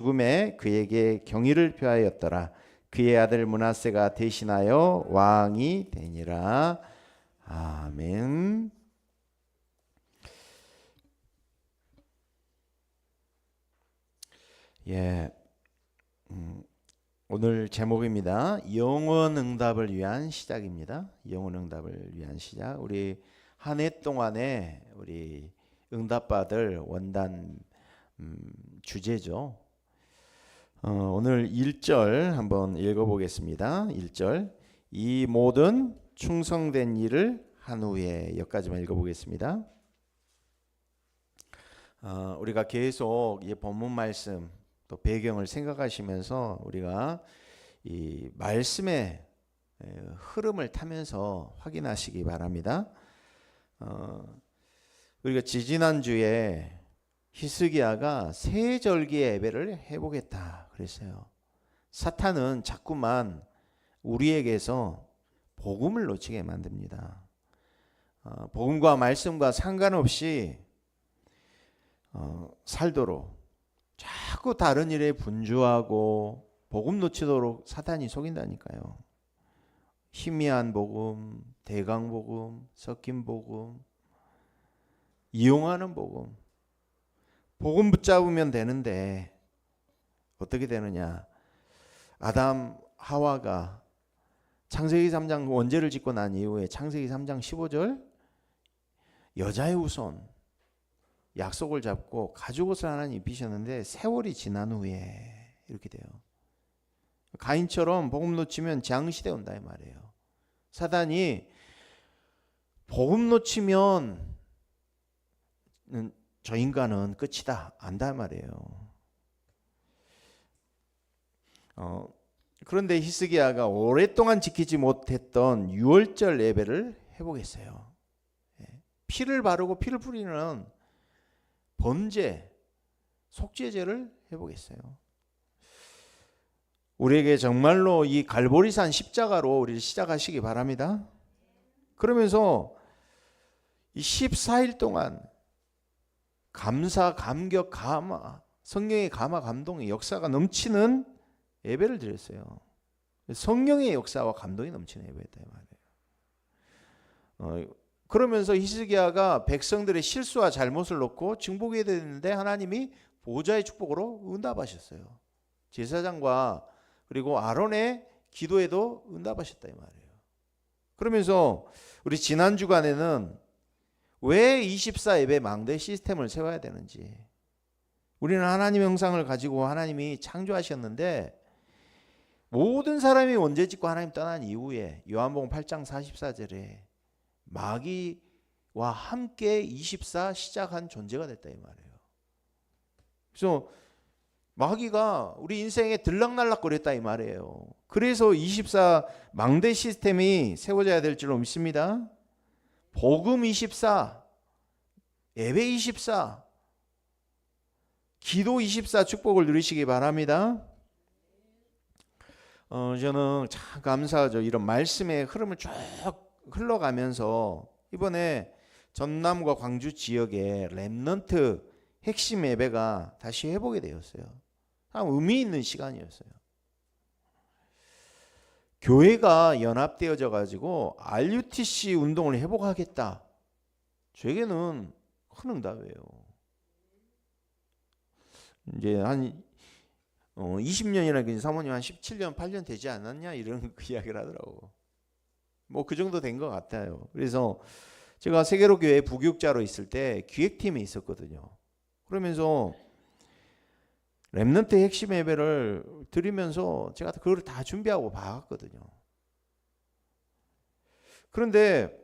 죽음에 그에게 경의를 표하였더라. 그의 아들 므낫세가 대신하여 왕이 되니라. 아멘. 예, 오늘 제목입니다. 영원 응답을 위한 시작입니다. 영원 응답을 위한 시작. 우리 한 해 동안에 우리 응답받을 원단 주제죠. 오늘 1절 한번 읽어보겠습니다. 1절. 이 모든 충성된 일을 한 후에 여기까지만 읽어보겠습니다. 우리가 계속 이 본문 말씀 또 배경을 생각하시면서 우리가 이 말씀의 흐름을 타면서 확인하시기 바랍니다. 우리가 지지난주에 히스기야가 새 절기의 예배를 해보겠다 그랬어요. 사탄은 자꾸만 우리에게서 복음을 놓치게 만듭니다. 복음과 말씀과 상관없이 살도록 자꾸 다른 일에 분주하고 복음 놓치도록 사탄이 속인다니까요. 희미한 복음, 대강 복음, 섞인 복음, 이용하는 복음. 복음 붙잡으면 되는데 어떻게 되느냐? 아담 하와가 창세기 3장 원죄를 짓고 난 이후에 창세기 3장 15절 여자의 후손 약속을 잡고 가죽옷을 하나님 입히셨는데 세월이 지난 후에 이렇게 돼요. 가인처럼 복음 놓치면 재앙시대 온다 이 말이에요. 사단이 복음 놓치면 저 인간은 끝이다 안다 말이에요. 그런데 히스기야가 오랫동안 지키지 못했던 유월절 예배를 해보겠어요. 피를 바르고 피를 뿌리는 번제, 속죄제를 해보겠어요. 우리에게 정말로 이 갈보리산 십자가로 우리를 시작하시기 바랍니다. 그러면서 이 14일 동안 감사, 감격, 감화, 성령의 감화, 감동의 역사가 넘치는 예배를 드렸어요. 성령의 역사와 감동이 넘치는 예배였다 이 말이에요. 그러면서 히스기야가 백성들의 실수와 잘못을 놓고 증복해야 되는데 하나님이 보좌의 축복으로 응답하셨어요. 제사장과 그리고 아론의 기도에도 응답하셨다 이 말이에요. 그러면서 우리 지난 주간에는 왜 24 예배 망대 시스템을 세워야 되는지, 우리는 하나님의 형상을 가지고 하나님이 창조하셨는데 모든 사람이 원죄 짓고 하나님 떠난 이후에 요한복음 8장 44절에 마귀와 함께 24 시작한 존재가 됐다 이 말이에요. 그래서 마귀가 우리 인생에 들락날락 거렸다 이 말이에요. 그래서 24 망대 시스템이 세워져야 될 줄로 믿습니다. 복음 24, 예배 24, 기도 24 축복을 누리시기 바랍니다. 저는 참 감사하죠. 이런 말씀의 흐름을 쭉 흘러가면서 이번에 전남과 광주 지역에 렘넌트 핵심 예배가 다시 해보게 되었어요. 참 의미 있는 시간이었어요. 교회가 연합되어져 가지고 RUTC 운동을 회복하겠다. 저에게는 큰 응답이에요. 이제 한 20년이나 사모님 한 17년, 8년 되지 않았냐 이런 그 이야기를 하더라고. 뭐 그 정도 된 것 같아요. 그래서 제가 세계로 교회 부교육자로 있을 때 기획팀에 있었거든요. 그러면서 렘넌트 핵심 예배를 드리면서 제가 그걸 다 준비하고 봐왔거든요. 그런데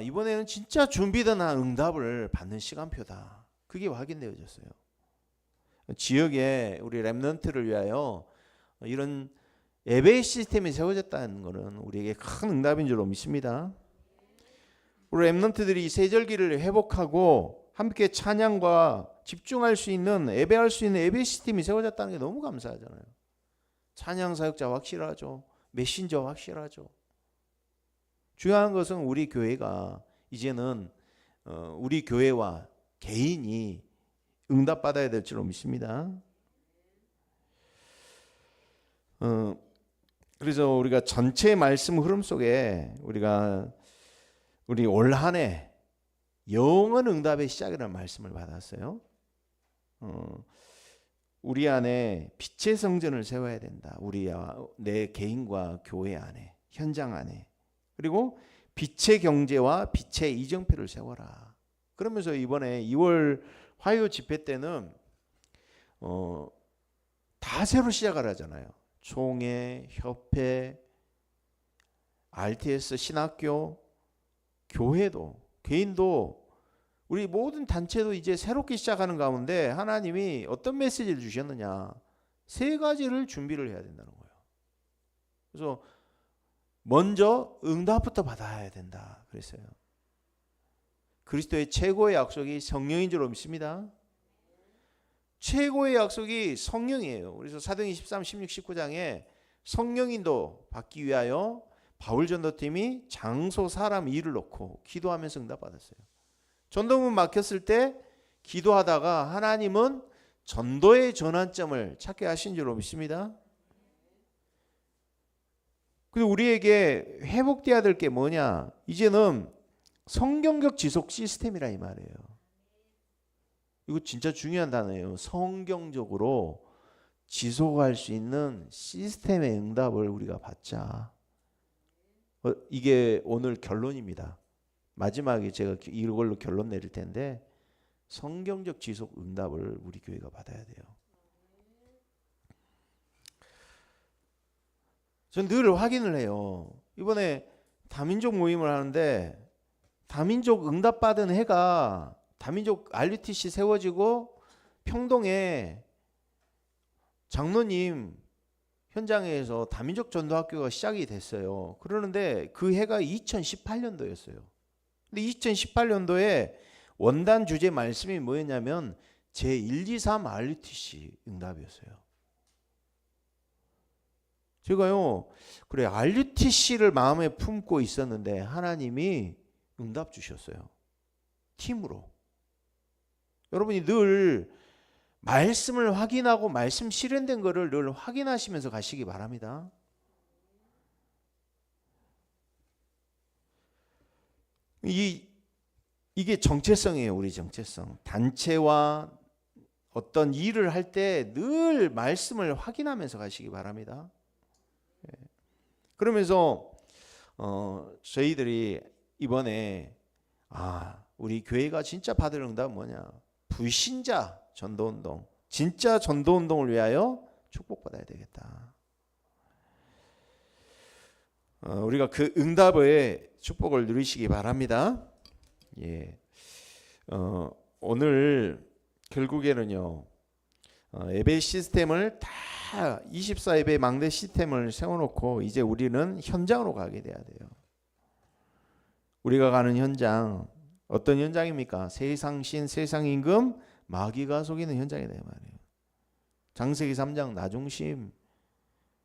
이번에는 진짜 준비된 응답을 받는 시간표다. 그게 확인되어졌어요. 지역에 우리 렘넌트를 위하여 이런 예배 시스템이 세워졌다는 것은 우리에게 큰 응답인 줄로 믿습니다. 우리 렘넌트들이 세절기를 회복하고 함께 찬양과 집중할 수 있는, 예배할 수 있는 예배 시스템이 세워졌다는 게 너무 감사하잖아요. 찬양 사역자 확실하죠. 메신저 확실하죠. 중요한 것은 우리 교회가 이제는 우리 교회와 개인이 응답받아야 될 줄로 믿습니다. 그래서 우리가 전체 말씀 흐름 속에 우리 올 한 해 영원 응답의 시작이라는 말씀을 받았어요. 우리 안에 빛의 성전을 세워야 된다. 내 개인과 교회 안에, 현장 안에. 그리고 빛의 경제와 빛의 이정표를 세워라. 그러면서 이번에 2월 화요 집회 때는 다 새로 시작을 하잖아요. 총회, 협회, RTS, 신학교, 교회도, 개인도, 우리 모든 단체도 이제 새롭게 시작하는 가운데 하나님이 어떤 메시지를 주셨느냐, 3가지를 준비를 해야 된다는 거예요. 그래서 먼저 응답부터 받아야 된다 그랬어요. 그리스도의 최고의 약속이 성령인 줄 믿습니다. 최고의 약속이 성령이에요. 그래서 사도행전 13, 16, 19장에 성령인도 받기 위하여 바울 전도팀이 장소, 사람, 일을 놓고 기도하면서 응답받았어요. 전도문 막혔을 때 기도하다가 하나님은 전도의 전환점을 찾게 하신 줄로 믿습니다. 그리고 우리에게 회복돼야 될 게 뭐냐? 이제는 성경적 지속 시스템이라 이 말이에요. 이거 진짜 중요한 단어예요. 성경적으로 지속할 수 있는 시스템의 응답을 우리가 받자. 이게 오늘 결론입니다. 마지막에 제가 이걸로 결론 내릴 텐데, 성경적 지속 응답을 우리 교회가 받아야 돼요. 전 늘 확인을 해요. 이번에 다민족 모임을 하는데 다민족 응답받은 해가 다민족 RUTC 세워지고 평동에 장로님 현장에서 다민족 전도학교가 시작이 됐어요. 그러는데 그 해가 2018년도였어요. 근데 2018년도에 원단 주제 말씀이 뭐였냐면 제123 RUTC 응답이었어요. 제가요, 그래 RUTC를 마음에 품고 있었는데 하나님이 응답 주셨어요. 팀으로. 여러분이 늘 말씀을 확인하고 말씀 실현된 거를 늘 확인하시면서 가시기 바랍니다. 이게 정체성이에요. 우리 정체성. 단체와 어떤 일을 할 때 늘 말씀을 확인하면서 가시기 바랍니다. 그러면서 저희들이 이번에 우리 교회가 진짜 받을 응답은 뭐냐? 불신자 전도운동, 진짜 전도운동을 위하여 축복받아야 되겠다. 우리가 그 응답의 축복을 누리시기 바랍니다. 예. 오늘 결국에는요, 예배 시스템을 다 24예배 망대 시스템을 세워놓고 이제 우리는 현장으로 가게 돼야 돼요. 우리가 가는 현장, 어떤 현장입니까? 세상신, 세상임금, 마귀가 속이는 현장이다 이 말이에요. 창세기 3장 나중심,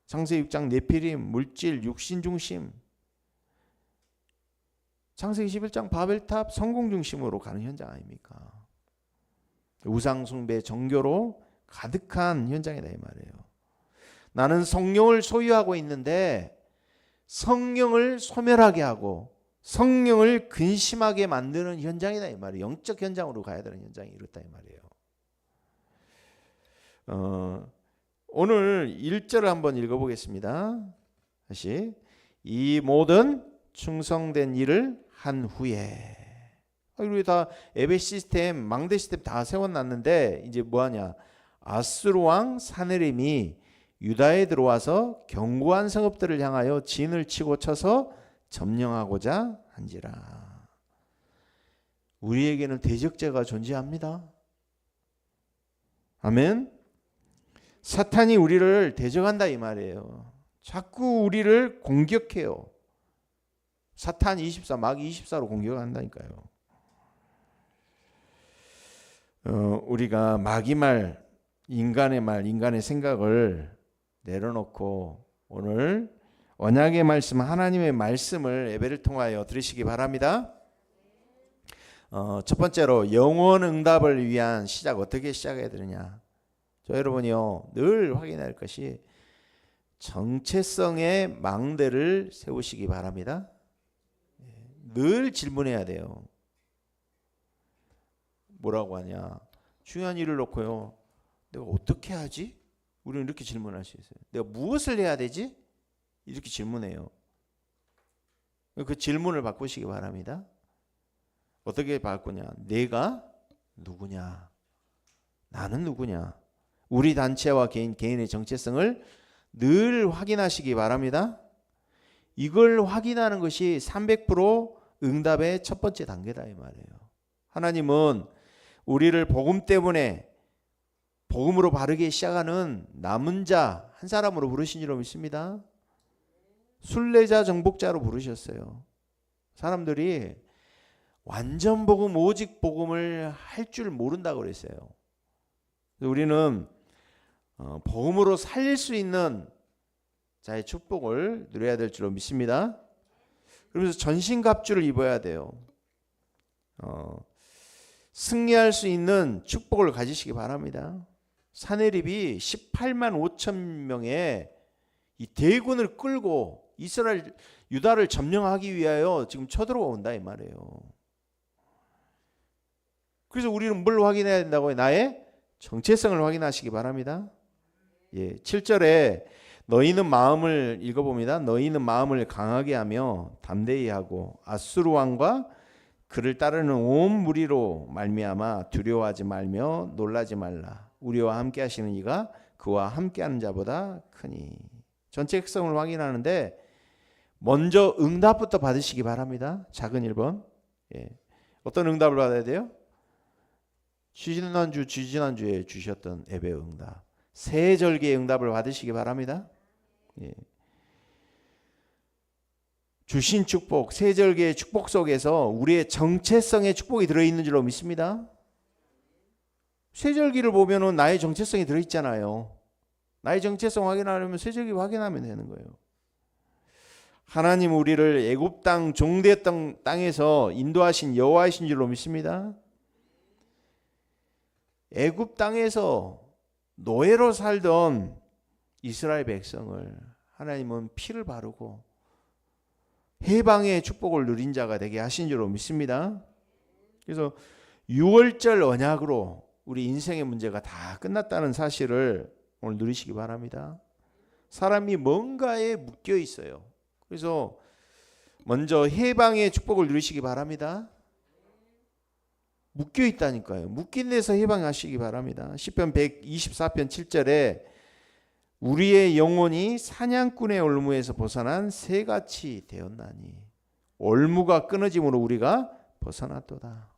창세기 6장 네피림, 물질, 육신 중심, 창세기 11장 바벨탑, 성공 중심으로 가는 현장 아닙니까? 우상 숭배, 정교로 가득한 현장이다 이 말이에요. 나는 성령을 소유하고 있는데 성령을 소멸하게 하고 성령을 근심하게 만드는 현장이다 이 말이에요. 영적 현장으로 가야 되는 현장이 이렇다 이 말이에요. 오늘 1절을 한번 읽어보겠습니다. 다시. 이 모든 충성된 일을 한 후에. 우리 다 예배 시스템, 망대 시스템 다 세워놨는데 이제 뭐하냐? 아수르 왕 사네림이 유다에 들어와서 견고한 성읍들을 향하여 진을 치고 쳐서 점령하고자 한지라. 우리에게는 대적자가 존재합니다. 아멘. 사탄이 우리를 대적한다 이 말이에요. 자꾸 우리를 공격해요. 사탄 24, 마귀 24로 공격한다니까요. 우리가 마귀 말, 인간의 생각을 내려놓고 오늘 언약의 말씀, 하나님의 말씀을 예배를 통하여 들으시기 바랍니다. 첫 번째로 영원 응답을 위한 시작, 어떻게 시작해야 되느냐. 저 여러분이요 늘 확인할 것이 정체성의 망대를 세우시기 바랍니다. 늘 질문해야 돼요. 뭐라고 하냐? 중요한 일을 놓고요. 내가 어떻게 하지? 우리는 이렇게 질문할 수 있어요. 내가 무엇을 해야 되지? 이렇게 질문해요. 그 질문을 바꾸시기 바랍니다. 어떻게 바꾸냐? 내가 누구냐? 나는 누구냐? 우리 단체와 개인의 정체성을 늘 확인하시기 바랍니다. 이걸 확인하는 것이 300% 응답의 첫 번째 단계다 이 말이에요. 하나님은 우리를 복음 때문에 복음으로 바르게 시작하는 남은 자 한 사람으로 부르신 줄로 믿습니다. 순례자 정복자로 부르셨어요. 사람들이 완전 복음 오직 복음을 할 줄 모른다고 그랬어요. 우리는 복음으로 살릴 수 있는 자의 축복을 누려야 될 줄로 믿습니다. 그러면서 전신갑주를 입어야 돼요. 승리할 수 있는 축복을 가지시기 바랍니다. 사내립이 18만 5천 명의 이 대군을 끌고 이스라엘 유다를 점령하기 위하여 지금 쳐들어온다 이 말이에요. 그래서 우리는 뭘 확인해야 된다고요? 나의 정체성을 확인하시기 바랍니다. 7절에 너희는 마음을 읽어봅니다. 너희는 마음을 강하게 하며 담대히 하고 아수르 왕과 그를 따르는 온 무리로 말미암아 두려워하지 말며 놀라지 말라. 우리와 함께 하시는 이가 그와 함께하는 자보다 크니. 정체성을 확인하는데 먼저 응답부터 받으시기 바랍니다. 작은 1번. 어떤 응답을 받아야 돼요? 지지난주에 주셨던 예배 응답. 새 절기의 응답을 받으시기 바랍니다. 주신 축복, 새 절기의 축복 속에서 우리의 정체성의 축복이 들어있는 줄로 믿습니다. 새 절기를 보면은 나의 정체성이 들어있잖아요. 나의 정체성 확인하려면 새 절기 확인하면 되는 거예요. 하나님 우리를 애굽 땅 종되었던 땅에서 인도하신 여호와이신 줄로 믿습니다. 애굽 땅에서 노예로 살던 이스라엘 백성을 하나님은 피를 바르고 해방의 축복을 누린 자가 되게 하신 줄로 믿습니다. 그래서 6월절 언약으로 우리 인생의 문제가 다 끝났다는 사실을 오늘 누리시기 바랍니다. 사람이 뭔가에 묶여 있어요. 그래서 먼저 해방의 축복을 누리시기 바랍니다. 묶여 있다니까요. 묶인 데서 해방하시기 바랍니다. 시편 124편 7절에 우리의 영혼이 사냥꾼의 올무에서 벗어난 새같이 되었나니 올무가 끊어짐으로 우리가 벗어났도다.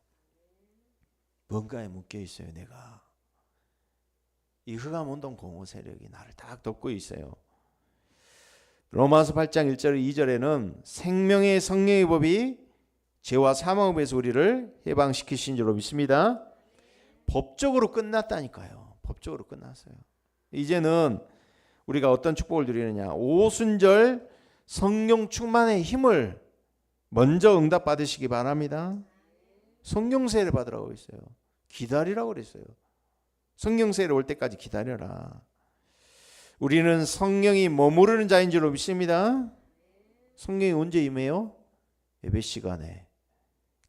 뭔가에 묶여 있어요. 내가 이 흑암 운동 공허 세력이 나를 딱 덮고 있어요. 로마서 8장 1절 2절에는 생명의 성령의 법이 죄와 사망의 법에서 우리를 해방시키신 줄로 믿습니다. 법적으로 끝났다니까요. 법적으로 끝났어요. 이제는 우리가 어떤 축복을 누리느냐? 오순절 성령 충만의 힘을 먼저 응답받으시기 바랍니다. 성령세를 받으라고 했어요. 기다리라고 그랬어요. 성령세를 올 때까지 기다려라. 우리는 성령이 머무르는 자인 줄로 믿습니다. 성령이 언제 임해요? 예배 시간에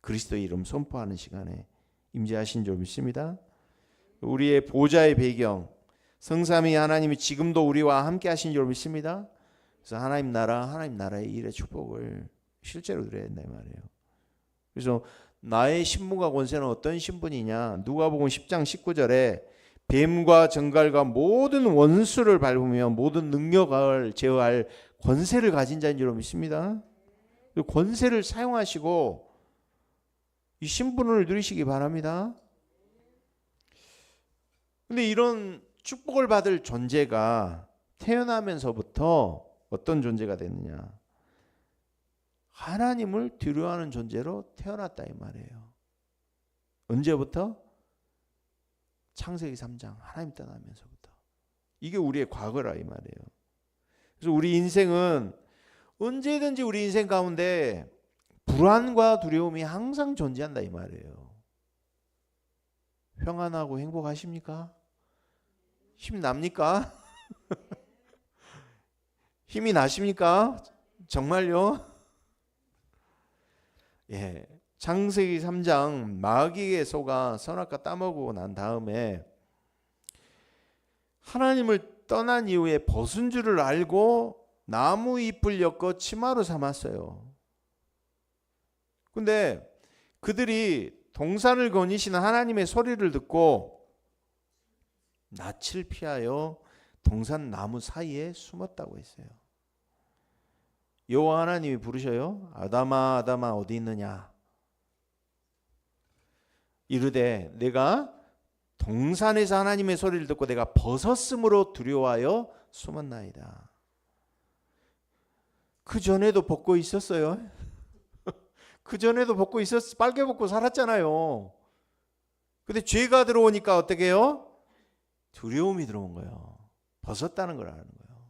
그리스도의 이름 선포하는 시간에 임재하신 줄 믿습니다. 우리의 보좌의 배경 성삼위 하나님이 지금도 우리와 함께 하신 줄 믿습니다. 그래서 하나님 나라의 일의 축복을 실제로 누려야 된다 이 말이에요. 그래서 나의 신분과 권세는 어떤 신분이냐? 누가복음 10장 19절에 뱀과 정갈과 모든 원수를 밟으며 모든 능력을 제어할 권세를 가진 자인 줄 믿습니다. 권세를 사용하시고 이 신분을 누리시기 바랍니다. 근데 이런 축복을 받을 존재가 태어나면서부터 어떤 존재가 됐느냐? 하나님을 두려워하는 존재로 태어났다 이 말이에요. 언제부터? 창세기 3장 하나님 떠나면서부터. 이게 우리의 과거라 이 말이에요. 그래서 우리 인생은 언제든지 우리 인생 가운데 불안과 두려움이 항상 존재한다 이 말이에요. 평안하고 행복하십니까? 힘납니까? 힘이 나십니까? 정말요? 예. 창세기 3장 마귀의 소가 선악과 따먹고 난 다음에 하나님을 떠난 이후에 벗은 줄을 알고 나무 잎을 엮어 치마로 삼았어요. 근데 그들이 동산을 거니시는 하나님의 소리를 듣고 낯을 피하여 동산 나무 사이에 숨었다고 했어요. 여호와 하나님이 부르셔요. 아담아 아담아 어디 있느냐. 이르되 내가 동산에서 하나님의 소리를 듣고 내가 벗었으므로 두려워하여 숨었나이다. 그 전에도 벗고 있었어요. 그 전에도 벗고 있었어. 빨개 벗고 살았잖아요. 근데 죄가 들어오니까 어떻게 해요? 두려움이 들어온 거예요. 벗었다는 걸 아는 거예요.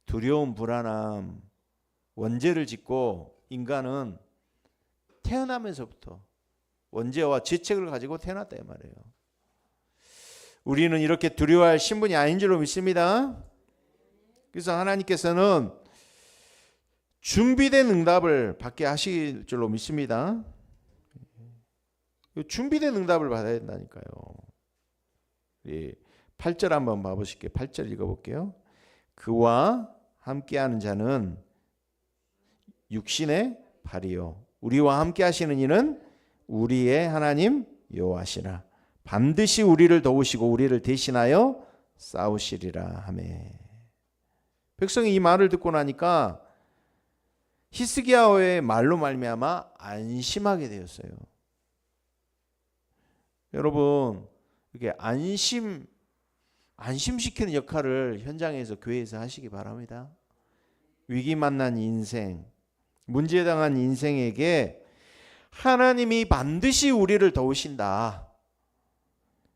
두려움, 불안함, 원죄를 짓고 인간은 태어나면서부터 원죄와 죄책을 가지고 태어났다 이 말이에요. 우리는 이렇게 두려워할 신분이 아닌 줄로 믿습니다. 그래서 하나님께서는 준비된 응답을 받게 하실 줄로 믿습니다. 준비된 응답을 받아야 된다니까요. 8절 한번 봐보실게요. 8절 읽어볼게요. 그와 함께하는 자는 육신의 발이요 우리와 함께 하시는 이는 우리의 하나님 여호와시라. 반드시 우리를 도우시고 우리를 대신하여 싸우시리라 하매. 백성이 이 말을 듣고 나니까 히스기야의 말로 말미암아 안심하게 되었어요. 여러분, 이렇게 안심시키는 역할을 현장에서 교회에서 하시기 바랍니다. 위기 만난 인생, 문제 당한 인생에게 하나님이 반드시 우리를 도우신다.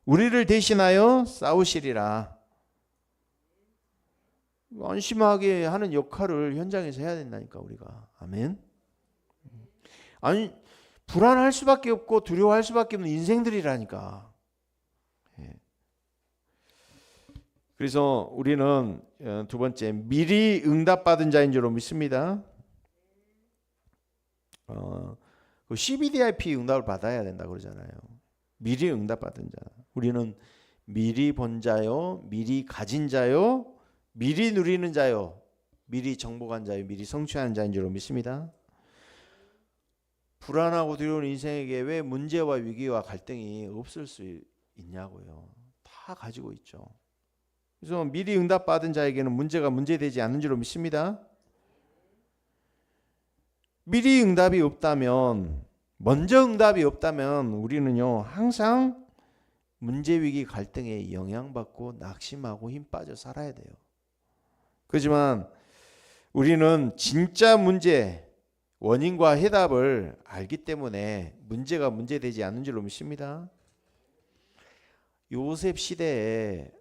우리를 대신하여 싸우시리라. 안심하게 하는 역할을 현장에서 해야 된다니까 우리가. 아멘. 아니 불안할 수밖에 없고 두려워할 수밖에 없는 인생들이라니까. 그래서 우리는 두 번째 미리 응답받은 자인 줄로 믿습니다. CBDIP 응답을 받아야 된다 그러잖아요. 미리 응답받은 자. 우리는 미리 본 자요, 미리 가진 자요, 미리 누리는 자요, 미리 정복한 자요, 미리 성취하는 자인 줄로 믿습니다. 불안하고 두려운 인생에게 왜 문제와 위기와 갈등이 없을 수 있냐고요. 다 가지고 있죠. 그래서 미리 응답받은 자에게는 문제가 문제되지 않는 줄로 믿습니다. 미리 응답이 없다면, 먼저 응답이 없다면 우리는요 항상 문제, 위기, 갈등에 영향받고 낙심하고 힘 빠져 살아야 돼요. 그렇지만 우리는 진짜 문제, 원인과 해답을 알기 때문에 문제가 문제되지 않는 줄로 믿습니다. 요셉 시대에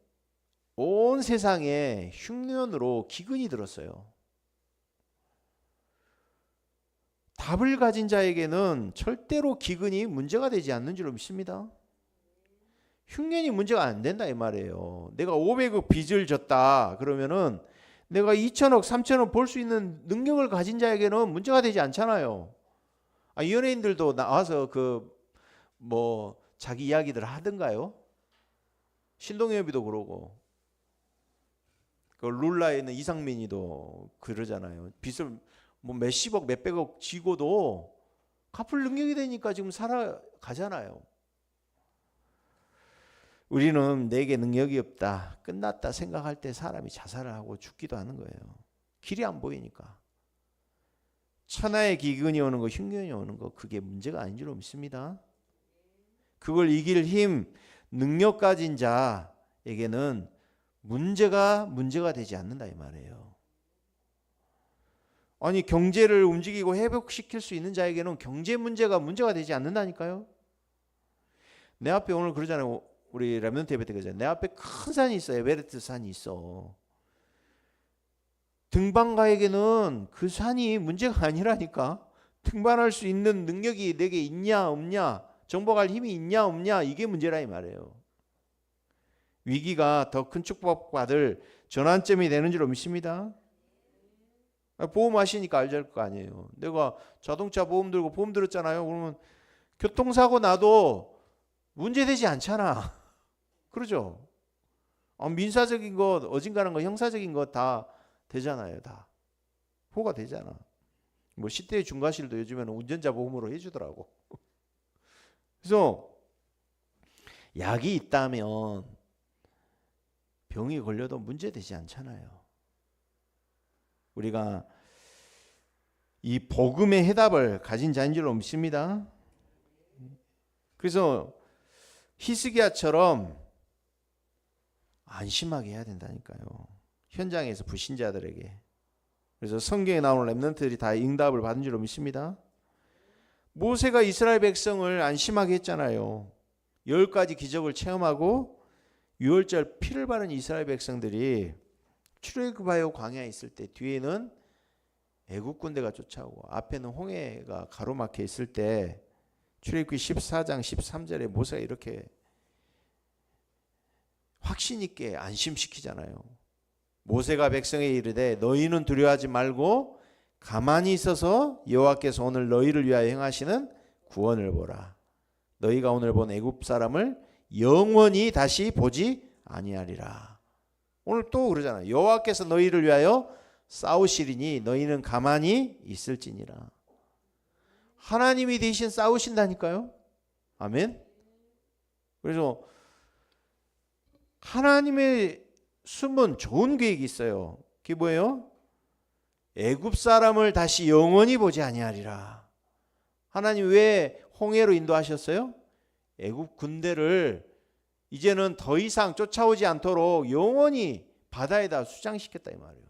온 세상에 흉년으로 기근이 들었어요. 답을 가진 자에게는 절대로 기근이 문제가 되지 않는 줄로 믿습니다. 흉년이 문제가 안 된다 이 말이에요. 내가 500억 빚을 졌다 그러면은 내가 2천억, 3천억 벌 수 있는 능력을 가진 자에게는 문제가 되지 않잖아요. 연예인들도 나와서 자기 이야기들 하던가요? 신동엽이도 그러고 룰라에 있는 이상민이도 그러잖아요. 빚을 몇십억, 몇백억 지고도 갚을 능력이 되니까 지금 살아가잖아요. 우리는 내게 능력이 없다, 끝났다 생각할 때 사람이 자살을 하고 죽기도 하는 거예요. 길이 안 보이니까. 천하의 기근이 오는 거, 흉년이 오는 거, 그게 문제가 아닌 줄 믿습니다. 그걸 이길 힘, 능력 가진 자에게는 문제가 되지 않는다 이 말이에요. 아니 경제를 움직이고 회복시킬 수 있는 자에게는 경제 문제가 되지 않는다니까요. 내 앞에 오늘 그러잖아요. 우리 렘넌트 예배 때 그러잖아요. 내 앞에 큰 산이 있어요. 에베레스트 산이 있어. 등반가에게는 그 산이 문제가 아니라니까. 등반할 수 있는 능력이 내게 있냐 없냐, 정복할 힘이 있냐 없냐, 이게 문제라 이 말이에요. 위기가 더 큰 축복받을 전환점이 되는 줄 믿습니다. 보험하시니까 알될 거 아니에요. 내가 자동차 보험 들고 보험 들었잖아요. 그러면 교통사고 나도 문제되지 않잖아. 그러죠? 민사적인 것, 어진간한 거, 형사적인 것 다 되잖아요. 다 보호가 되잖아. 뭐 시대의 중과실도 요즘에는 운전자 보험으로 해주더라고. 그래서 약이 있다면 병이 걸려도 문제되지 않잖아요. 우리가 이 복음의 해답을 가진 자인 줄 믿습니다. 그래서 히스기야처럼 안심하게 해야 된다니까요. 현장에서 불신자들에게. 그래서 성경에 나오는 렘넌트들이 다 응답을 받은 줄 믿습니다. 모세가 이스라엘 백성을 안심하게 했잖아요. 10가지 기적을 체험하고 6월절 피를 바른 이스라엘 백성들이 출애굽하여 광야에 있을 때 뒤에는 애국 군대가 쫓아오고 앞에는 홍해가 가로막혀 있을 때 출애굽기 14장 13절에 모세가 이렇게 확신 있게 안심시키잖아요. 모세가 백성에 이르되 너희는 두려워하지 말고 가만히 있어서 여호와께서 오늘 너희를 위하여 행하시는 구원을 보라. 너희가 오늘 본 애굽 사람을 영원히 다시 보지 아니하리라. 오늘 또 그러잖아요. 여호와께서 너희를 위하여 싸우시리니 너희는 가만히 있을지니라. 하나님이 대신 싸우신다니까요. 아멘. 그래서 하나님의 숨은 좋은 계획이 있어요. 그게 뭐예요? 애굽 사람을 다시 영원히 보지 아니하리라. 하나님 왜 홍해로 인도하셨어요? 애굽 군대를 이제는 더 이상 쫓아오지 않도록 영원히 바다에다 수장시켰다 이 말이에요.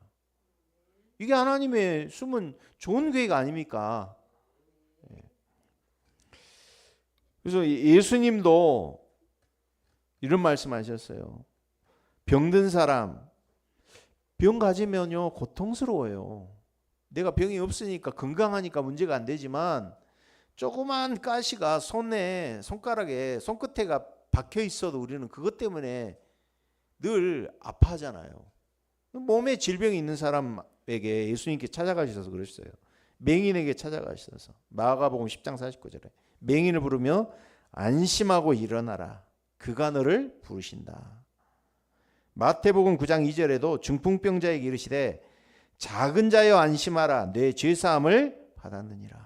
이게 하나님의 숨은 좋은 계획 아닙니까? 그래서 예수님도 이런 말씀하셨어요. 병든 사람 병 가지면요 고통스러워요. 내가 병이 없으니까 건강하니까 문제가 안 되지만 조그만 가시가 손가락에 손끝에가 박혀 있어도 우리는 그것 때문에 늘 아파하잖아요. 몸에 질병이 있는 사람에게 예수님께 찾아가셔서 그러셨어요. 맹인에게 찾아가셔서 마가복음 10장 49절에 맹인을 부르며 안심하고 일어나라. 그가 너를 부르신다. 마태복음 9장 2절에도 중풍병자에게 이르시되 작은 자여 안심하라. 내 죄사함을 받았느니라.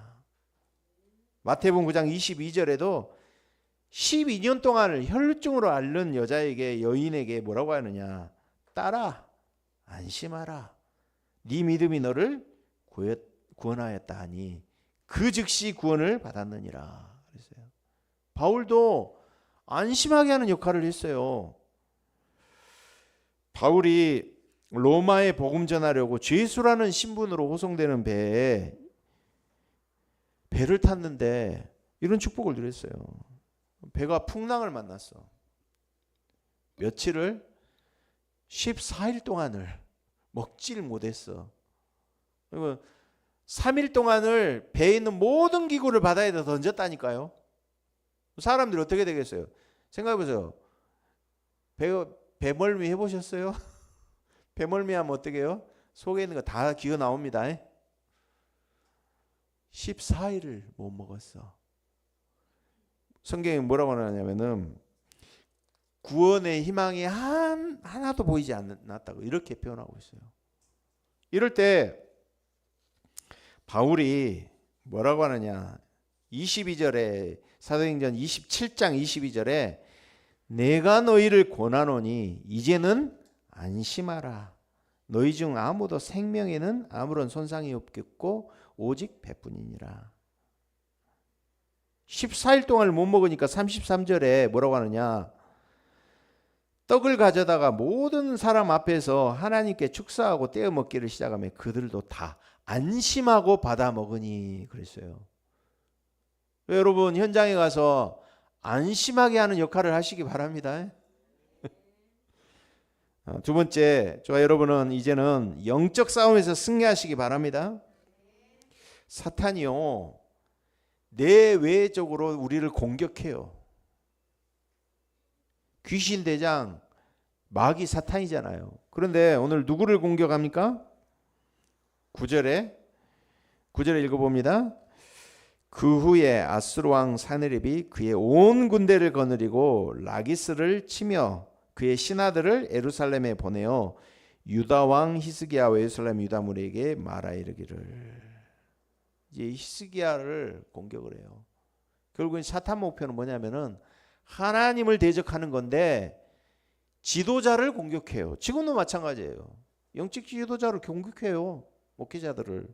마태복음 9장 22절에도 12년 동안을 혈루증으로 앓는 여인에게 뭐라고 하느냐. 딸아 안심하라. 네 믿음이 너를 구원하였다 하니 그 즉시 구원을 받았느니라. 그랬어요. 바울도 안심하게 하는 역할을 했어요. 바울이 로마에 복음 전하려고 죄수라는 신분으로 호송되는 배를 탔는데 이런 축복을 누렸어요. 배가 풍랑을 만났어. 며칠을 14일 동안을 먹질 못했어. 그리고 3일 동안을 배에 있는 모든 기구를 바다에다 던졌다니까요. 사람들이 어떻게 되겠어요? 생각해보세요. 배멀미 해보셨어요? 배멀미 하면 어떻게 해요? 속에 있는 거 다 기어 나옵니다. 14일을 못 먹었어. 성경에 뭐라고 하냐면은 구원의 희망이 하나도 보이지 않았다고 이렇게 표현하고 있어요. 이럴 때 바울이 뭐라고 하느냐. 22절에 사도행전 27장 22절에 내가 너희를 권하노니 이제는 안심하라. 너희 중 아무도 생명에는 아무런 손상이 없겠고 오직 배뿐이니라. 14일 동안을 못 먹으니까 33절에 뭐라고 하느냐. 떡을 가져다가 모든 사람 앞에서 하나님께 축사하고 떼어 먹기를 시작하며 그들도 다 안심하고 받아 먹으니 그랬어요. 여러분 현장에 가서 안심하게 하는 역할을 하시기 바랍니다. 두 번째, 저와 여러분은 이제는 영적 싸움에서 승리하시기 바랍니다. 사탄이요 내외적으로 우리를 공격해요. 귀신 대장 마귀 사탄이잖아요. 그런데 오늘 누구를 공격합니까? 9절에 읽어봅니다. 그 후에 아수르 왕 사네립이 그의 온 군대를 거느리고 라기스를 치며 그의 신하들을 예루살렘에 보내어 유다 왕 히스기야와 예루살렘 유다물에게 말하 이르기를. 이제 히스기야를 공격을 해요. 결국은 사탄 목표는 뭐냐면은 하나님을 대적하는 건데 지도자를 공격해요. 지금도 마찬가지예요. 영적 지도자를 공격해요. 목회자들을.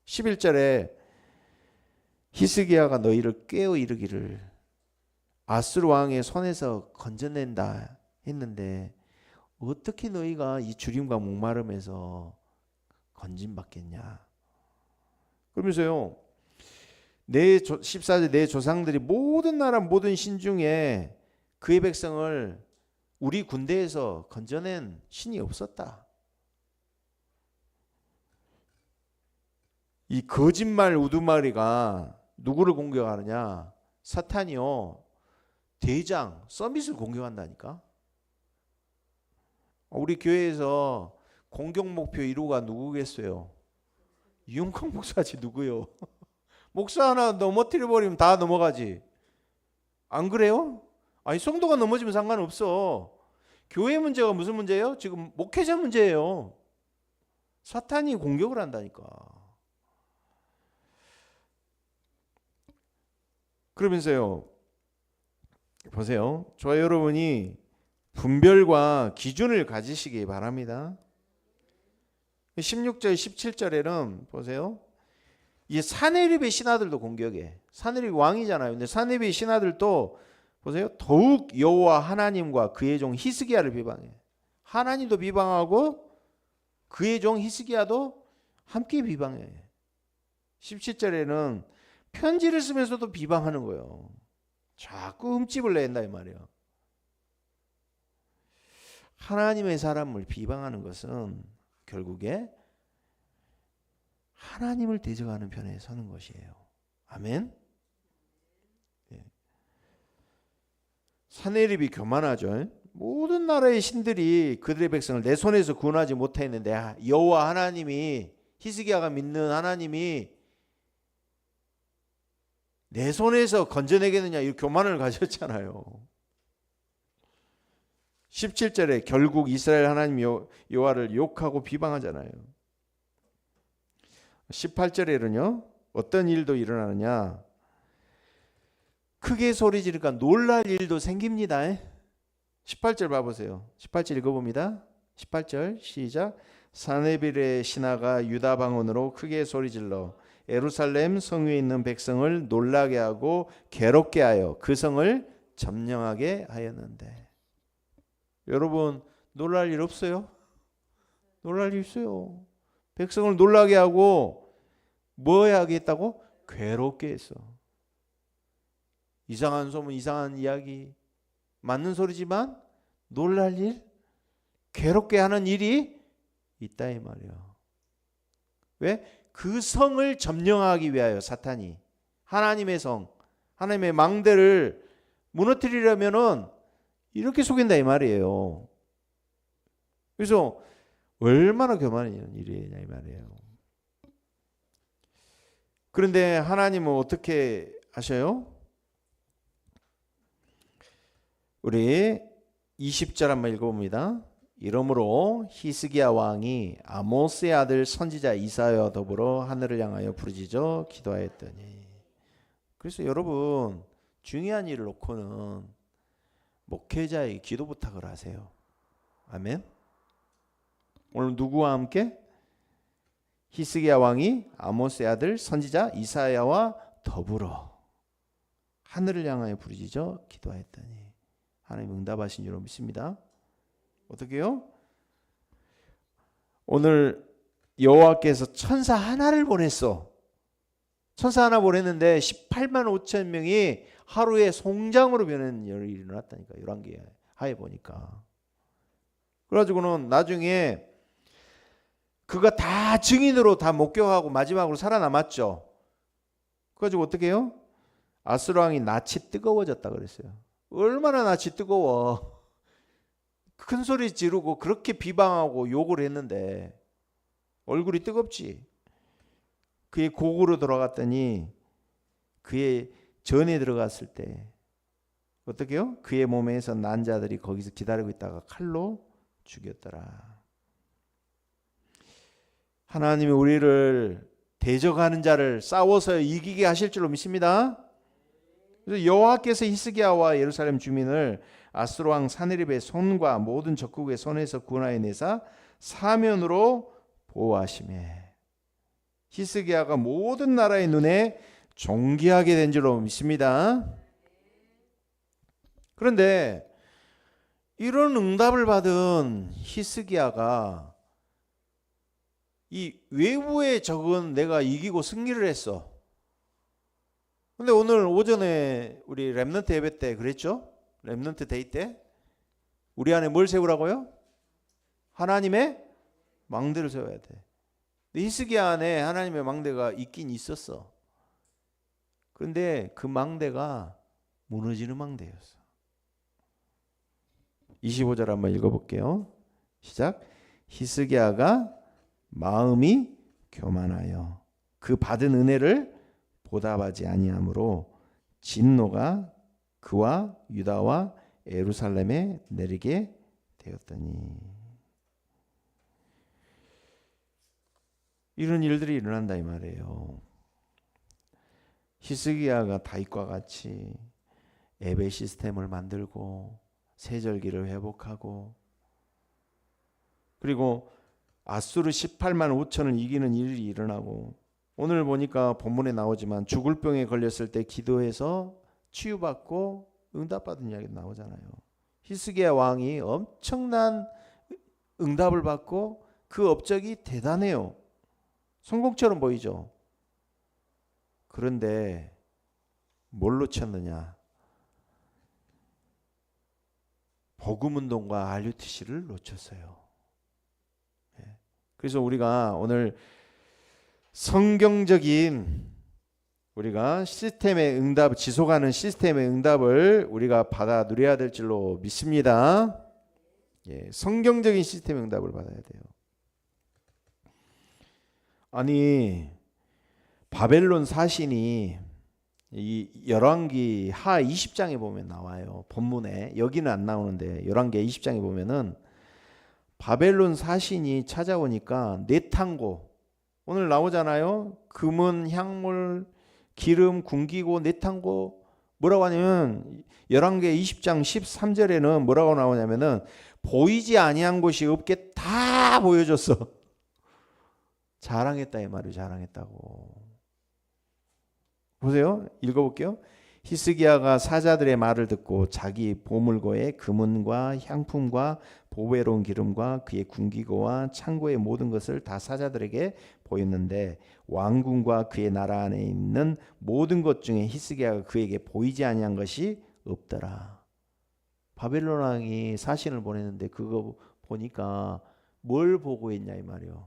11절에 히스기야가 너희를 깨어 이르기를 아수르 왕의 손에서 건져낸다 했는데 어떻게 너희가 이 주림과 목마름에서 건짐받겠냐. 그러면서요. 14절 내 조상들이 모든 나라 모든 신 중에 그의 백성을 우리 군대에서 건져낸 신이 없었다. 이 거짓말 우두머리가 누구를 공격하느냐? 사탄이요. 대장 서밋을 공격한다니까. 우리 교회에서 공격 목표 1호가 누구겠어요? 이용광 목사지 누구요? 목사 하나 넘어뜨려 버리면 다 넘어가지. 안 그래요? 아니 성도가 넘어지면 상관없어. 교회 문제가 무슨 문제예요? 지금 목회자 문제예요. 사탄이 공격을 한다니까. 그러면서요. 보세요. 저와 여러분이 분별과 기준을 가지시기 바랍니다. 16절 17절에는 보세요. 이 사네립의 신하들도 공격해. 사네립 왕이잖아요. 근데 사네립의 신하들도 보세요. 더욱 여호와 하나님과 그의 종 히스기야를 비방해. 하나님도 비방하고 그의 종 히스기야도 함께 비방해. 17절에는 편지를 쓰면서도 비방하는 거예요. 자꾸 흠집을 낸다 이 말이에요. 하나님의 사람을 비방하는 것은 결국에 하나님을 대적하는 편에 서는 것이에요. 아멘. 예. 사네립이 교만하죠. 모든 나라의 신들이 그들의 백성을 내 손에서 구원하지 못했는데 여호와 하나님이 히스기야가 믿는 하나님이 내 손에서 건져내겠느냐 이 교만을 가졌잖아요. 17절에 결국 이스라엘 하나님 여호와를 욕하고 비방하잖아요. 18절에는요. 어떤 일도 일어나느냐. 크게 소리 지르니까 놀랄 일도 생깁니다. 18절 봐보세요. 18절 읽어봅니다. 18절 시작. 사네빌의 신하가 유다 방언으로 크게 소리질러 예루살렘 성 위에 있는 백성을 놀라게 하고 괴롭게 하여 그 성을 점령하게 하였는데. 여러분 놀랄 일 없어요? 놀랄 일 있어요. 백성을 놀라게 하고 뭐 하겠다고? 괴롭게 했어. 이상한 소문, 이상한 이야기, 맞는 소리지만 놀랄 일, 괴롭게 하는 일이 있다 이 말이야. 왜? 그 성을 점령하기 위하여 사탄이 하나님의 성, 하나님의 망대를 무너뜨리려면은 이렇게 속인다 이 말이에요. 그래서 얼마나 교만한 일이냐 이 말이에요. 그런데 하나님은 어떻게 하셔요? 우리 20절 한번 읽어봅니다. 이러므로 히스기야 왕이 아모스의 아들 선지자 이사야와 더불어 하늘을 향하여 부르짖어 기도하였더니. 그래서 여러분 중요한 일을 놓고는 목회자의 기도 부탁을 하세요. 아멘. 오늘 누구와 함께? 히스기야 왕이 아모스의 아들 선지자 이사야와 더불어 하늘을 향하여 부르짖어 기도하였더니 하나님 응답하신 줄 믿습니다. 어떻게요? 오늘 여호와께서 천사 하나를 보냈어. 천사 하나 보냈는데 18만 5천 명이 하루에 송장으로 변하는 일이 일어났다니까. 열왕기에 하에 보니까. 그래가지고는 나중에 그가 다 증인으로 다 목격하고 마지막으로 살아남았죠. 그래가지고 어떻게 해요? 아수르 왕이 낯이 뜨거워졌다 그랬어요. 얼마나 낯이 뜨거워. 큰 소리 지르고 그렇게 비방하고 욕을 했는데 얼굴이 뜨겁지. 그의 고국으로 돌아갔더니 그의 전에 들어갔을 때 어떻게요? 그의 몸에서 난 자들이 거기서 기다리고 있다가 칼로 죽였더라. 하나님이 우리를 대적하는 자를 싸워서 이기게 하실 줄로 믿습니다. 그래서 여호와께서 히스기야와 예루살렘 주민을 아수르 왕 사네립의 손과 모든 적국의 손에서 구원하여 내사 사면으로 보호하시매 히스기야가 모든 나라의 눈에 존귀하게 된 줄로 믿습니다. 그런데 이런 응답을 받은 히스기야가 이 외부의 적은 내가 이기고 승리를 했어. 근데 오늘 오전에 우리 렘넌트 예배 때 그랬죠? 렘넌트 데이 때 우리 안에 뭘 세우라고요? 하나님의 망대를 세워야 돼. 히스기야 안에 하나님의 망대가 있긴 있었어. 그런데 그 망대가 무너지는 망대였어. 25절 한번 읽어볼게요. 시작. 히스기야가 마음이 교만하여 그 받은 은혜를 보답하지 아니하므로 진노가 그와 유다와 예루살렘에 내리게 되었더니. 이런 일들이 일어난다 이 말이에요. 히스기야가 다윗과 같이 예배 시스템을 만들고 세절기를 회복하고 그리고 아수르 18만 5천을 이기는 일이 일어나고 오늘 보니까 본문에 나오지만 죽을 병에 걸렸을 때 기도해서 치유받고 응답받은 이야기 나오잖아요. 히스기야 왕이 엄청난 응답을 받고 그 업적이 대단해요. 성공처럼 보이죠. 그런데 뭘 놓쳤느냐? 복음운동과 RUTC를 놓쳤어요. 그래서 우리가 오늘 성경적인 우리가 시스템의 응답, 지속하는 시스템의 응답을 우리가 받아 누려야 될 줄로 믿습니다. 성경적인 시스템의 응답을 받아야 돼요. 아니 바벨론 사신이 이 열왕기 하 20장에 보면 나와요. 본문에 여기는 안 나오는데 열왕기 20장에 보면은 바벨론 사신이 찾아오니까 넷탄고 오늘 나오잖아요. 금은 향물 기름 궁기고 넷탄고 뭐라고 하냐면 열왕기 20장 13절에는 뭐라고 나오냐면은 보이지 아니한 곳이 없게 다 보여줬어. 자랑했다 이 말이에요. 자랑했다고. 보세요. 읽어볼게요. 히스기야가 사자들의 말을 듣고 자기 보물고의 금은과 향품과 보배로운 기름과 그의 궁기고와 창고의 모든 것을 다 사자들에게 보였는데 왕궁과 그의 나라 안에 있는 모든 것 중에 히스기야가 그에게 보이지 아니한 것이 없더라. 바벨론 왕이 사신을 보냈는데 그거 보니까 뭘 보고 있냐 이 말이요.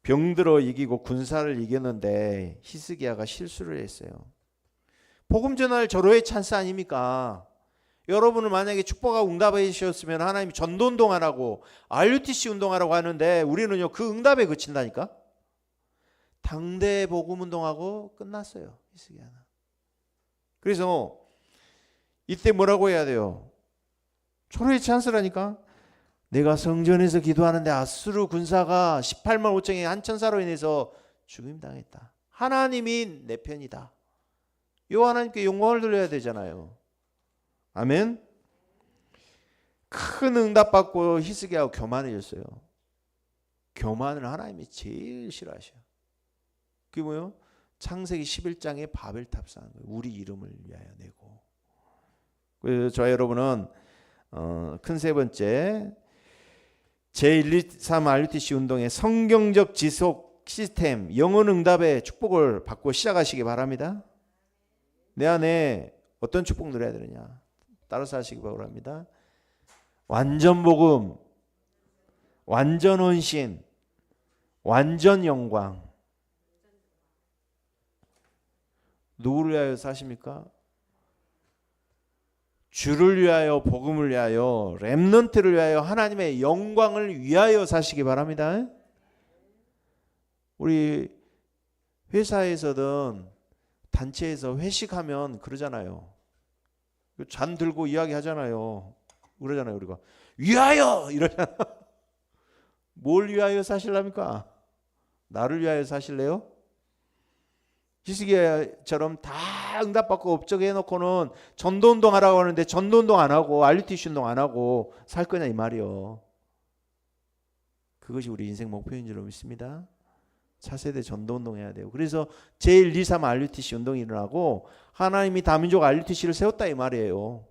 병들어 이기고 군사를 이겼는데 히스기야가 실수를 했어요. 복음 전할 절호의 찬스 아닙니까? 여러분을 만약에 축복하고 응답해 주셨으면 하나님이 전도 운동하라고 RUTC 운동하라고 하는데 우리는요 그 응답에 그친다니까. 당대 복음 운동하고 끝났어요. 히스기야는. 그래서 이때 뭐라고 해야 돼요? 절호의 찬스라니까. 내가 성전에서 기도하는데 아수르 군사가 18만 5천의 한 천사로 인해서 죽임당했다. 하나님이 내 편이다. 이 하나님께 영광을 돌려야 되잖아요. 아멘. 큰 응답받고 히스기야가 교만해졌어요. 교만을 하나님이 제일 싫어하셔요. 그게 뭐예요? 창세기 11장에 바벨탑 쌓은 거예요. 우리 이름을 위하여 내고. 그래서 저와 여러분은 큰 세 번째 제123 RUTC 운동의 성경적 지속 시스템 영혼 응답의 축복을 받고 시작하시기 바랍니다. 내 안에 어떤 축복 누려야 되느냐 따라서 하시기 바랍니다. 완전 복음, 완전 헌신, 완전 영광. 누구를 위하여 사십니까? 주를 위하여, 복음을 위하여, 렘넌트를 위하여, 하나님의 영광을 위하여 사시기 바랍니다. 우리 회사에서든 단체에서 회식하면 그러잖아요. 잔 들고 이야기하잖아요. 그러잖아요. 우리가 위하여 이러잖아. 뭘 위하여 사실랍니까? 나를 위하여 사실래요? 히스기야처럼 다 응답받고 업적해 놓고는 전도운동 하라고 하는데 전도운동 안 하고 RUTC 운동 안 하고 살 거냐 이 말이요. 그것이 우리 인생 목표인 줄로 믿습니다. 차세대 전도운동 해야 돼요. 그래서 제일 2, 3 RUTC 운동이 일어나고 하나님이 다민족 RUTC를 세웠다 이 말이에요.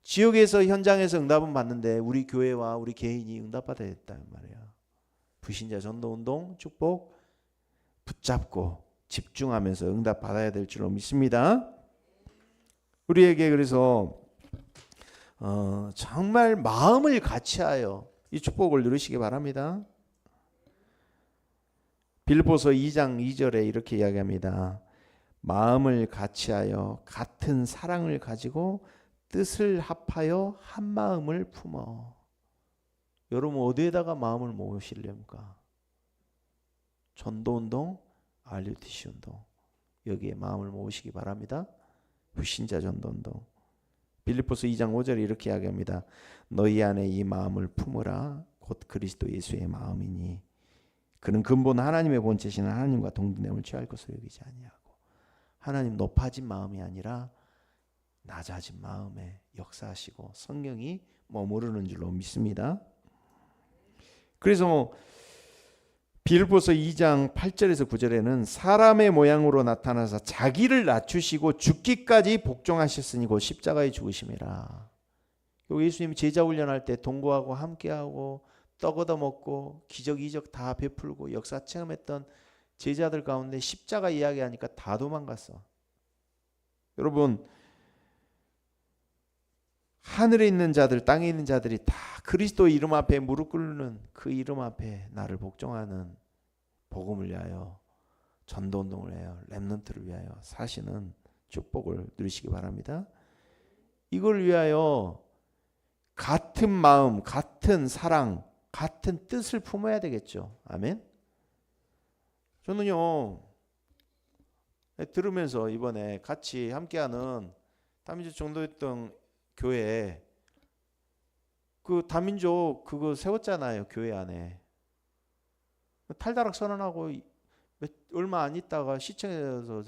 지역에서 현장에서 응답은 받는데 우리 교회와 우리 개인이 응답받아야 됐다 이 말이에요. 불신자 전도운동 축복 붙잡고 집중하면서 응답 받아야 될 줄로 믿습니다. 우리에게 그래서 정말 마음을 같이하여 이 축복을 누리시기 바랍니다. 빌립보서 2장 2절에 이렇게 이야기합니다. 마음을 같이하여 같은 사랑을 가지고 뜻을 합하여 한 마음을 품어. 여러분 어디에다가 마음을 모으시렵니까? 전도운동, RUTC 운동 여기에 마음을 모으시기 바랍니다. 불신자 전도운동. 빌립보서 2장 5절에 이렇게 이야기합니다. 너희 안에 이 마음을 품으라. 곧 그리스도 예수의 마음이니 그는 근본 하나님의 본체신 하나님과 동등됨을 취할 것으로 여기지 아니하고. 하나님 높아진 마음이 아니라 낮아진 마음에 역사하시고 성령이 머무르는 줄로 믿습니다. 그래서 빌립보서 2장 8절에서 9절에는 사람의 모양으로 나타나서 자기를 낮추시고 죽기까지 복종하셨으니 곧 십자가에 죽으심이라. 예수님이 제자 훈련할 때 동거하고 함께하고 떡 얻어 먹고 기적 이적 다 베풀고 역사 체험했던 제자들 가운데 십자가 이야기하니까 다 도망갔어. 여러분 하늘에 있는 자들 땅에 있는 자들이 다 그리스도 이름 앞에 무릎 꿇는 그 이름 앞에 나를 복종하는 복음을 위하여 전도운동을 위하여 렘넌트를 위하여 사시는 축복을 누리시기 바랍니다. 이걸 위하여 같은 마음 같은 사랑 같은 뜻을 품어야 되겠죠. 아멘. 저는요 들으면서 이번에 같이 함께하는 다민족 전도했던 교회 그 다민족 그거 세웠잖아요. 교회 안에 탈다락 선언하고 얼마 안 있다가 시청에서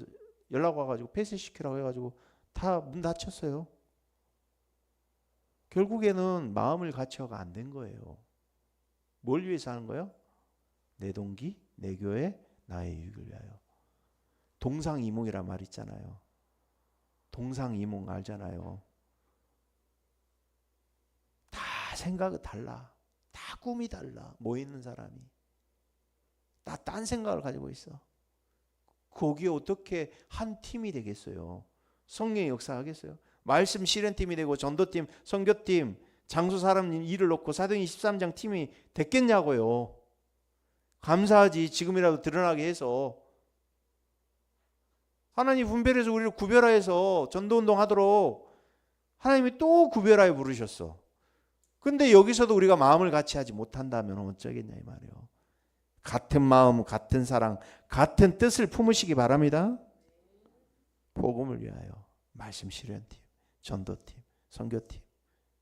연락 와가지고 폐쇄시키라고 해가지고 다 문 닫혔어요. 결국에는 마음을 같이하고 안 된 거예요. 뭘 위해서 하는 거예요? 내 동기, 내 교회, 나의 유익을 위하여. 동상이몽이란 말 있잖아요. 동상이몽 알잖아요. 다 생각이 달라. 다 꿈이 달라. 모이는 사람이. 다 딴 생각을 가지고 있어. 거기에 어떻게 한 팀이 되겠어요? 성령의 역사하겠어요? 말씀 실현팀이 되고 전도팀, 선교팀, 장소 사람 일을 놓고 사도행전 13장 팀이 됐겠냐고요. 감사하지. 지금이라도 드러나게 해서. 하나님 분별해서 우리를 구별하여서 전도운동 하도록 하나님이 또 구별하여 부르셨어. 근데 여기서도 우리가 마음을 같이 하지 못한다면 어쩌겠냐 이 말이에요. 같은 마음, 같은 사랑, 같은 뜻을 품으시기 바랍니다. 복음을 위하여 말씀 실현팀, 전도팀, 선교팀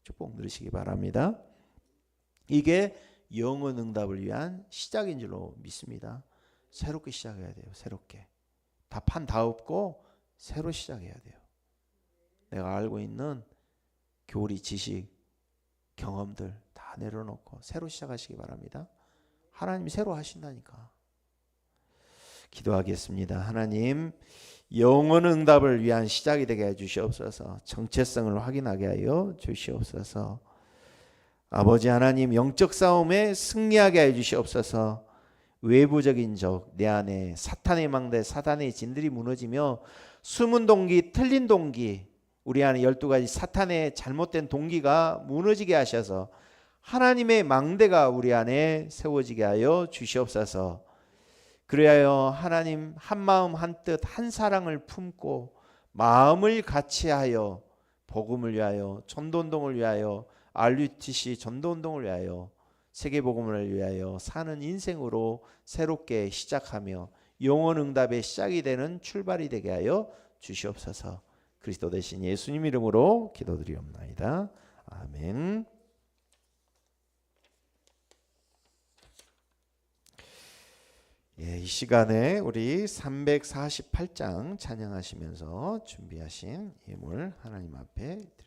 축복 누리시기 바랍니다. 이게 영혼 응답을 위한 시작인 줄로 믿습니다. 새롭게 시작해야 돼요. 새롭게. 답한 다 없고 새로 시작해야 돼요. 내가 알고 있는 교리, 지식, 경험들 다 내려놓고 새로 시작하시기 바랍니다. 하나님이 새로 하신다니까. 기도하겠습니다. 하나님 영혼 응답을 위한 시작이 되게 해주시옵소서. 정체성을 확인하게 하여 주시옵소서. 아버지 하나님 영적 싸움에 승리하게 해주시옵소서. 외부적인 적, 내 안에 사탄의 망대, 사탄의 진들이 무너지며 숨은 동기, 틀린 동기, 우리 안에 12가지 사탄의 잘못된 동기가 무너지게 하셔서 하나님의 망대가 우리 안에 세워지게 하여 주시옵소서. 그리하여 하나님 한 마음 한 뜻 한 사랑을 품고 마음을 같이하여 복음을 위하여, 전도운동을 위하여, RUTC 전도운동을 위하여, 세계복음을 위하여 사는 인생으로 새롭게 시작하며 영원응답의 시작이 되는 출발이 되게 하여 주시옵소서. 그리스도 대신 예수님 이름으로 기도드리옵나이다. 아멘. 예, 이 시간에 우리 348장 찬양하시면서 준비하신 예물 하나님 앞에 드리겠습니다.